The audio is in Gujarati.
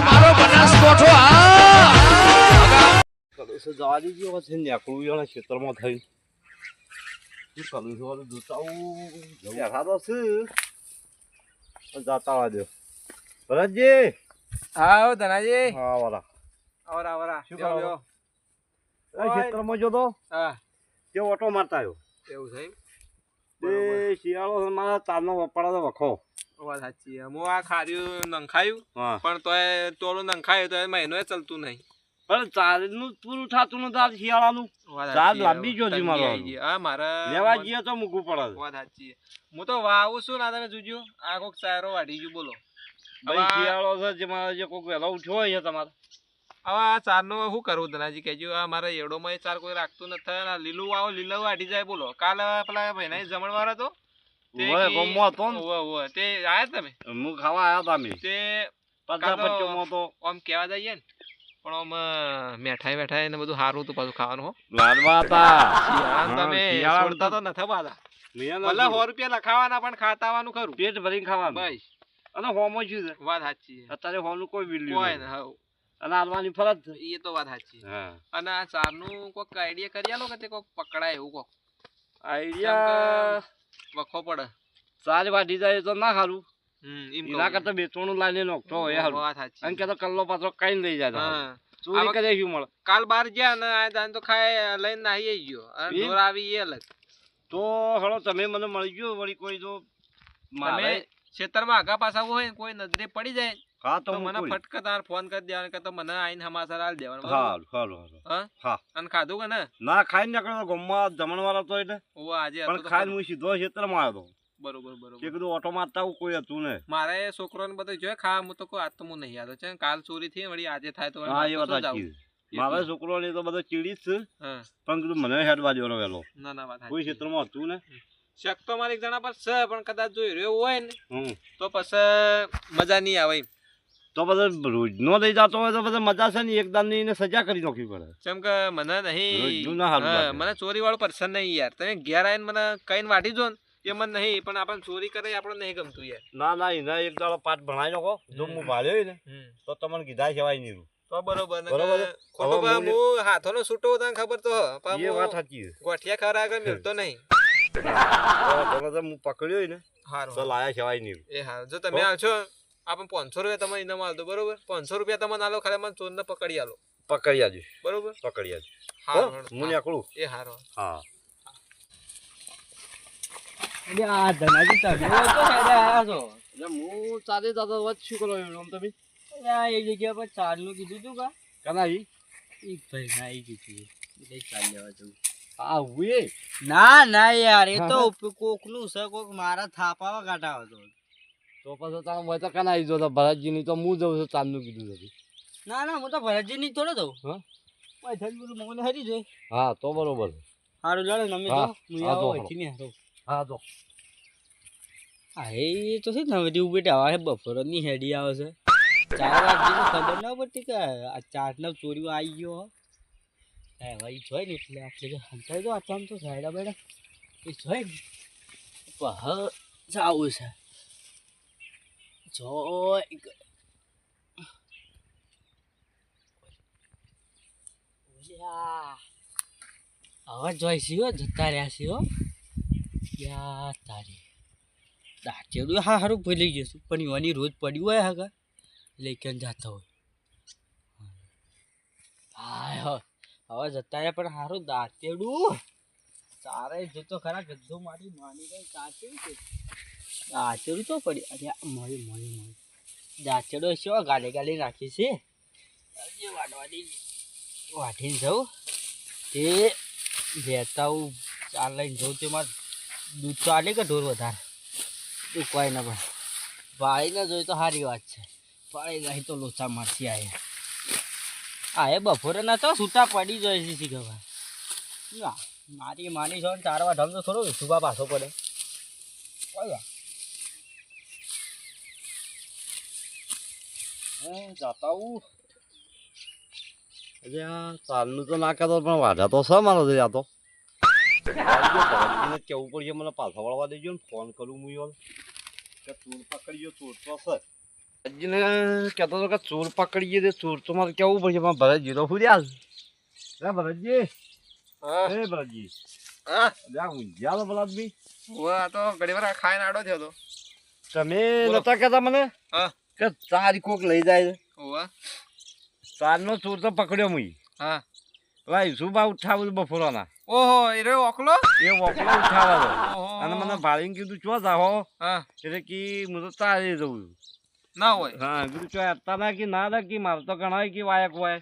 મારો બનાસકોઠો જવા દીજો છે નેકળું એના ક્ષેત્રમાં થઈ શું કરું છું જોતા બેઠા તો છે જાતા વા દો ભરતજી હા ધનાજી હા વાલા આવરા શું કરો ક્ષેત્રમાં જોતો હા તે ઓટો મારતા આવ્યો એવું છે તે શિયાળો મારા તારનો વપરાતો વખો વાત સાચી હું આ ખાર્યું નંખાયું હા પણ તોય ટોળું નંખાયું તો મહિનો ચાલતું નહીં પણ ચારનું પૂરું થતું નથી આ શિયાળાનું ચાર લાંબી જોતી મારો હા મારા લેવા જઈએ તો મૂકવું પડે વાત સાચી હું તો વાવું છું ના તમે જોજો આ કોક ચારો વાઢી ગયું બોલો ભાઈ શિયાળો છે જેમાં જે કોઈક વહેલો ઉઠ્યો હોય તમારે હવે આ ચારનો શું કરવું ધનાજી કહેજો આ મારા એડોમાં ચાર કોઈ રાખતું નથી ને લીલું વાવો લીલું વાઢી જાય બોલો કાલે પેલા ભાઈ જમણવાર હતો તે આયા તમે હું ખાવા આવ્યા હતા અમે તે તો આમ કેવા જઈએ ને પણ આમ મેઠાઈ ને બધું સારું હતું પાછું ખાવાનું હો લાડવા હતા તમે છોડતા તો નથી પાછા ભલે 100 રૂપિયા લખાવાના પણ ખાતાવાનું ખરું પેટ ભરીને ખાવાનું ભાઈ અને હોમો શું છે વાત સાચી અત્યારે હોનું કોઈ વિલ્યુ કોઈ ને હવ અને હાલવાની ફરજ એ તો વાત સાચી હા અને આ ચારનું કોઈક આઈડિયા કરી આલો કે તે કોઈક પકડાય એવું કોક આઈડિયા વખો પડે ચાર વાઢી જાય તો ના સારું એમ એના કરતા બેચવાનું લાઈને નોખતો હોય સારું વાત સાચી અને કે તો કલ્લો પાછો કઈ લઈ જાય ચોરી કરે શું મળે કાલ બાર ગયા ને આ દાન તો ખાય લઈને નાહી ગયો અને ઢોર આવી એ અલગ તો હળો તમે મને મળી ગયો વળી કોઈ તો તમે ખેતરમાં આગા પાછા હોય ને કોઈ નજરે પડી જાય હા તો મને ફટકા તાર ફોન કરી દેવાનો કે તો મને આઈને સમાચાર આલ દેવાનો હાલ હાલ હા અને ખાધું કે ના ખાઈને નીકળ્યો ગમમાં જમણવાળા તો એટલે ઓ આજે પણ ખાઈને હું સીધો ખેતરમાં આવ્યો બરોબર બરોબર એ કીધું ઓટો મારતા કોઈ હતું ને મારે છોકરોને બધું જોયે ખા હું તો કોઈ આજ તો હું નહીં આવ્યો છે કાલ ચોરી થઈ વળી આજે થાય તો હા એ વાત સાચી મારા છોકરો ને તો બધો ચીડી જ છે પણ કીધું મને હેડવા દેવાનો વહેલો ના ના વાત કોઈ ક્ષેત્રમાં હતું ને શક તો મારે એક જણા પર છે પણ કદાચ જોઈ રહ્યો હોય ને તો પછી મજા નહીં આવે તો બધા રોજ નો લઈ જતો હોય તો બધા મજા છે ને એકદમ ની એને સજા કરી નાખવી પડે જેમ કે મને નહીં મને ચોરી વાળું પર્સન નહીં યાર તમે ઘેર આવીને મને કઈ વાટી જો ને એ મને નહીં પણ આપણને ચોરી કરે આપણે નહીં ગમતું યાર ના ના એના એક દાડો પાઠ ભણાવી નાખો જો હું ભાળ્યો ને તો તમને કીધા સિવાય નહીં તો બરોબર હું હાથોનો છૂટો તને ખબર તો એ વાત સાચી ગોઠિયા ખરા આગળ મિલતો નહીં હું પકડ્યો ને તો લાયા સિવાય નહીં એ હા જો તમે આવશો આપણે 500 રૂપિયા તમે ઇનામ આલો બરોબર 500 રૂપિયા તમને આલો ખરે મને ચોરને પકડી આલો પકડી આજો બરોબર પકડી આજો હા હું નીકળું એ હારો હા આ ધનાજી તમે તો હેડે આયા છો હું ચાલે દાદા વાત શું કરો એમ તમે આ એક જગ્યા પર ચારનું કીધું તું કા કનાઈ એક ભાઈ ના આવી કીધું એટલે ચાલ લેવા જવું આ હુએ ના ના યાર એ તો કોકનું છે કોક મારા થાપાવા કાઢા હતો તો પછી તમે હોય તો કનાઈ જો ભરતજી ની તો હું જઉં છું ચાંદનું કીધું હતું ના ના હું તો ભરતજી ની થોડો દઉં હા ભાઈ બોલું મને હરી જોઈ હા તો બરોબર સારું લડે ને અમે તો હું આવો ને હા તો હા એ તો છે ને હવે ઉભી આવે બપોર ની હેડી આવે છે 4 વાગ્યાની ખબર ના પડતી કે આ 4 ના ચોરીઓ આવી ગયો હે ભાઈ જોઈ ને એટલે આપણે હંતાઈ દો આમ તો સાઈડા બેડા એ જોઈ ને હા જાવું છે જોઈ હવે જોઈશી જતા રહ્યા છે હો યા તારી દાંતેડું હા સારું ભૂલી જશું પણ યુવાની રોજ પડ્યું હોય હા લઈ કેમ જતા હોય હા હવે જતા રહ્યા પણ સારું દાંતેડું ચારે જતો ખરા ગદ્દો મારી માની ગઈ દાંતેડું તો પડી અરે મળી દાંતેડો છે ગાલે ગાલે રાખી છે વાઢીને જાઉં તે રહેતા હું ચાર લઈને જાઉં તે મારે દૂધ તો આલે કે ઢોર વધારે કોઈ ના પણ ભાઈ ને જોઈ તો સારી વાત છે પાડી જાય તો લોચા મારતી આયા હા એ બપોરે ના તો છૂટા પડી જાય છે શીખવા ના મારી માની છો ને 4 વાર ઢમ તો થોડો સુબા પાછો પડે કોઈ વાત જાતા હું અરે આ ચાલનું તો ના કરતો પણ વાઢા તો છે મારો આ તો કેવું પડશે મને પાછા વળવા દેજો ને ફોન કરું હું યાર કે ચોર પકડી ગયો ચોર તો છે ભરતજીને કહેતો હતો કે ચોર પકડીએ તે ચોર તો મારે કેવું પડશે પણ ભરતજી તો ફૂર્યા છે ભરતજી એ ભરતજી જા ઊંઝ્યા તો ભલા બી આ તો ઘણી વાર ખાઈને આડો થયો તો તમે નતા કહેતા મને કે ચાર કોક લઈ જાય ચારનો ચોર તો પકડ્યો મુઈ પેલા ઈસુબા ઉઠાવું બફોરાના ઓહો એ રહ્યો ઓકલો એ વોકલો ઉઠાવવાનો અને મને ભાળીને કીધું ચો જાહો એટલે કે હું તો તારે જવું ના હોય હા કીધું ચો હતા ના કે ના કે મારે તો ઘણા કે વાયક હોય